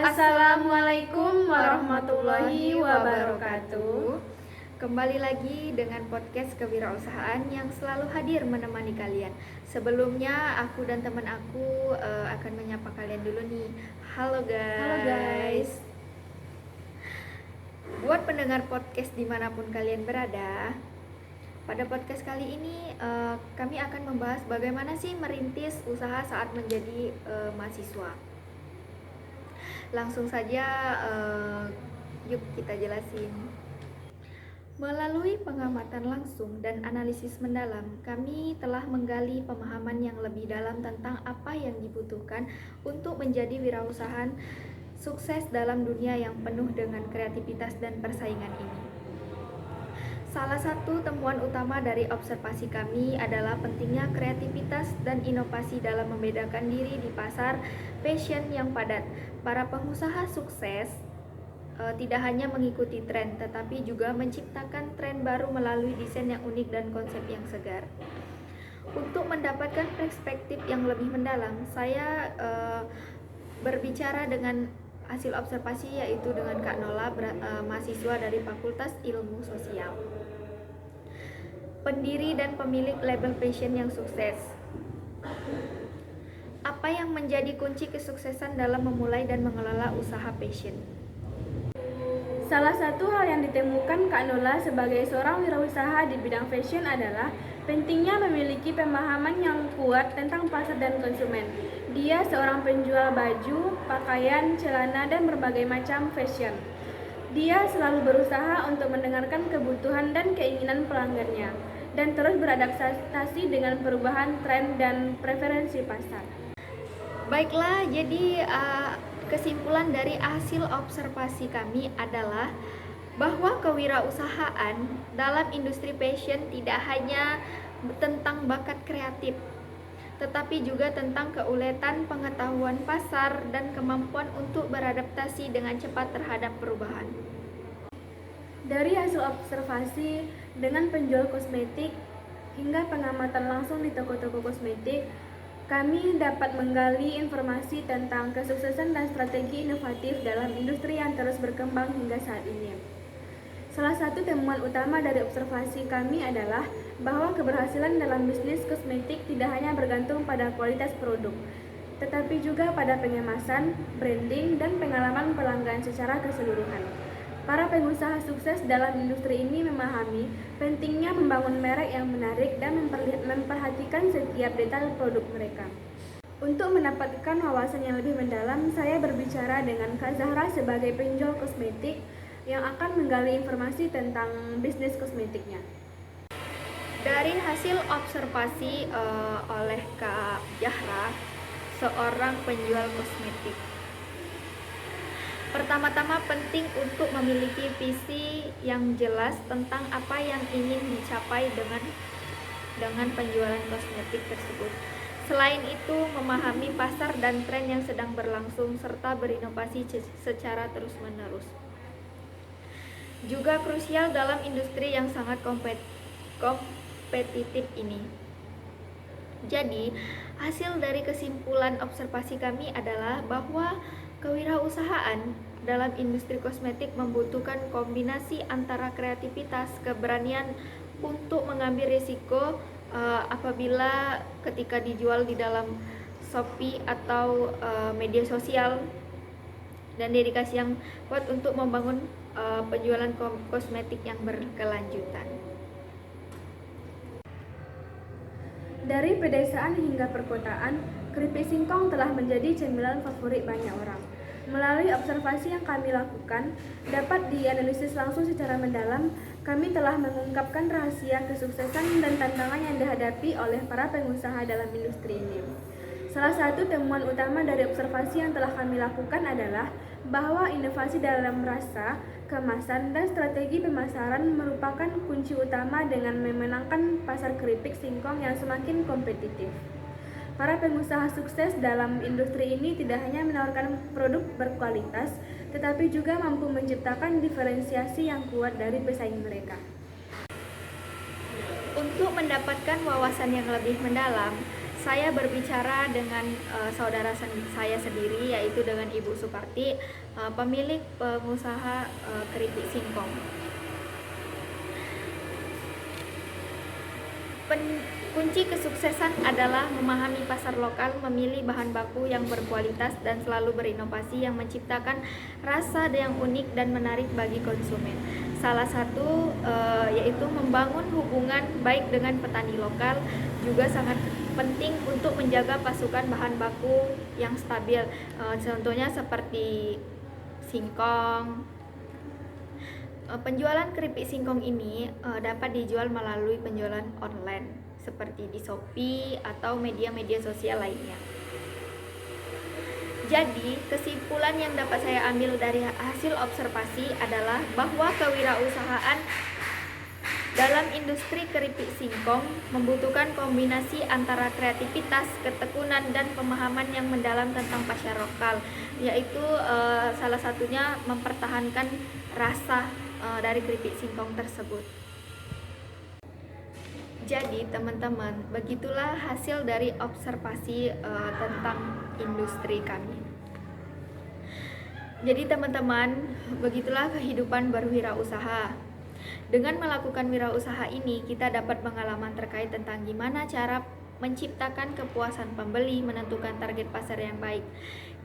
Assalamualaikum warahmatullahi wabarakatuh. Kembali lagi dengan podcast kewirausahaan yang selalu hadir menemani kalian. Sebelumnya aku dan teman aku akan menyapa kalian dulu nih. Halo guys. Buat pendengar podcast dimanapun kalian berada, pada podcast kali ini kami akan membahas bagaimana sih merintis usaha saat menjadi mahasiswa. Langsung saja yuk kita jelasin. Melalui pengamatan langsung dan analisis mendalam, kami telah menggali pemahaman yang lebih dalam tentang apa yang dibutuhkan untuk menjadi wirausahaan sukses dalam dunia yang penuh dengan kreativitas dan persaingan ini. Salah satu temuan utama dari observasi kami adalah pentingnya kreativitas dan inovasi dalam membedakan diri di pasar fashion yang padat. Para pengusaha sukses tidak hanya mengikuti tren, tetapi juga menciptakan tren baru melalui desain yang unik dan konsep yang segar. Untuk mendapatkan perspektif yang lebih mendalam, saya berbicara dengan hasil observasi, yaitu dengan Kak Nola, mahasiswa dari Fakultas Ilmu Sosial, pendiri dan pemilik label fashion yang sukses. Apa yang menjadi kunci kesuksesan dalam memulai dan mengelola usaha fashion? Salah satu hal yang ditemukan Kak Nola sebagai seorang wirausaha di bidang fashion adalah pentingnya memiliki pemahaman yang kuat tentang pasar dan konsumen. Dia seorang penjual baju, pakaian, celana, dan berbagai macam fashion. Dia selalu berusaha untuk mendengarkan kebutuhan dan keinginan pelanggannya, dan terus beradaptasi dengan perubahan tren dan preferensi pasar. Baiklah, jadi kesimpulan dari hasil observasi kami adalah bahwa kewirausahaan dalam industri fashion tidak hanya tentang bakat kreatif, tetapi juga tentang keuletan pengetahuan pasar dan kemampuan untuk beradaptasi dengan cepat terhadap perubahan. Dari hasil observasi dengan penjual kosmetik hingga pengamatan langsung di toko-toko kosmetik, kami dapat menggali informasi tentang kesuksesan dan strategi inovatif dalam industri yang terus berkembang hingga saat ini. Salah satu temuan utama dari observasi kami adalah bahwa keberhasilan dalam bisnis kosmetik tidak hanya bergantung pada kualitas produk, tetapi juga pada pengemasan, branding, dan pengalaman pelanggan secara keseluruhan. Para pengusaha sukses dalam industri ini memahami pentingnya membangun merek yang menarik dan memperhatikan setiap detail produk mereka. Untuk mendapatkan wawasan yang lebih mendalam, saya berbicara dengan Kak Zahra sebagai penjual kosmetik yang akan menggali informasi tentang bisnis kosmetiknya. Dari hasil observasi oleh Kak Zahra, seorang penjual kosmetik, pertama-tama penting untuk memiliki visi yang jelas tentang apa yang ingin dicapai dengan penjualan kosmetik tersebut. Selain itu, memahami pasar dan tren yang sedang berlangsung serta berinovasi secara terus-menerus juga krusial dalam industri yang sangat kompetitif ini. Jadi, hasil dari kesimpulan observasi kami adalah bahwa kewirausahaan dalam industri kosmetik membutuhkan kombinasi antara kreativitas, keberanian untuk mengambil risiko apabila ketika dijual di dalam Shopee atau media sosial, dan dedikasi yang kuat untuk membangun penjualan kosmetik yang berkelanjutan. Dari pedesaan hingga perkotaan, keripik singkong telah menjadi cemilan favorit banyak orang. Melalui observasi yang kami lakukan, dapat dianalisis langsung secara mendalam, kami telah mengungkapkan rahasia kesuksesan dan tantangan yang dihadapi oleh para pengusaha dalam industri ini. Salah satu temuan utama dari observasi yang telah kami lakukan adalah bahwa inovasi dalam rasa, kemasan, dan strategi pemasaran merupakan kunci utama dengan memenangkan pasar keripik singkong yang semakin kompetitif. Para pengusaha sukses dalam industri ini tidak hanya menawarkan produk berkualitas, tetapi juga mampu menciptakan diferensiasi yang kuat dari pesaing mereka. Untuk mendapatkan wawasan yang lebih mendalam, saya berbicara dengan saya sendiri, yaitu dengan Ibu Suparti, pemilik pengusaha keripik singkong. Kunci kesuksesan adalah memahami pasar lokal, memilih bahan baku yang berkualitas, dan selalu berinovasi yang menciptakan rasa yang unik dan menarik bagi konsumen. Salah satu yaitu membangun hubungan baik dengan petani lokal juga sangat penting untuk menjaga pasokan bahan baku yang stabil. Contohnya seperti singkong. Penjualan keripik singkong ini dapat dijual melalui penjualan online seperti di Shopee atau media-media sosial lainnya. Jadi, kesimpulan yang dapat saya ambil dari hasil observasi adalah bahwa kewirausahaan dalam industri keripik singkong membutuhkan kombinasi antara kreativitas, ketekunan, dan pemahaman yang mendalam tentang pasar lokal, yaitu salah satunya mempertahankan rasa dari keripik singkong tersebut. Jadi teman-teman, begitulah hasil dari observasi tentang industri kami. Jadi teman-teman, begitulah kehidupan berwirausaha. Dengan melakukan wirausaha ini, kita dapat pengalaman terkait tentang gimana cara menciptakan kepuasan pembeli, menentukan target pasar yang baik.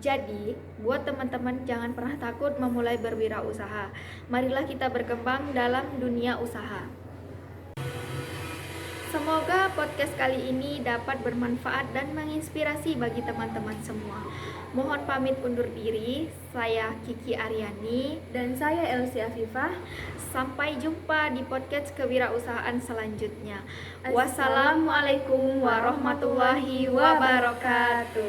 Jadi, buat teman-teman jangan pernah takut memulai berwirausaha. Marilah kita berkembang dalam dunia usaha. Semoga podcast kali ini dapat bermanfaat dan menginspirasi bagi teman-teman semua. Mohon pamit undur diri, saya Kiki Aryani Dan saya Elsie Afifah. Sampai jumpa di podcast kewirausahaan selanjutnya. Wassalamualaikum warahmatullahi wabarakatuh.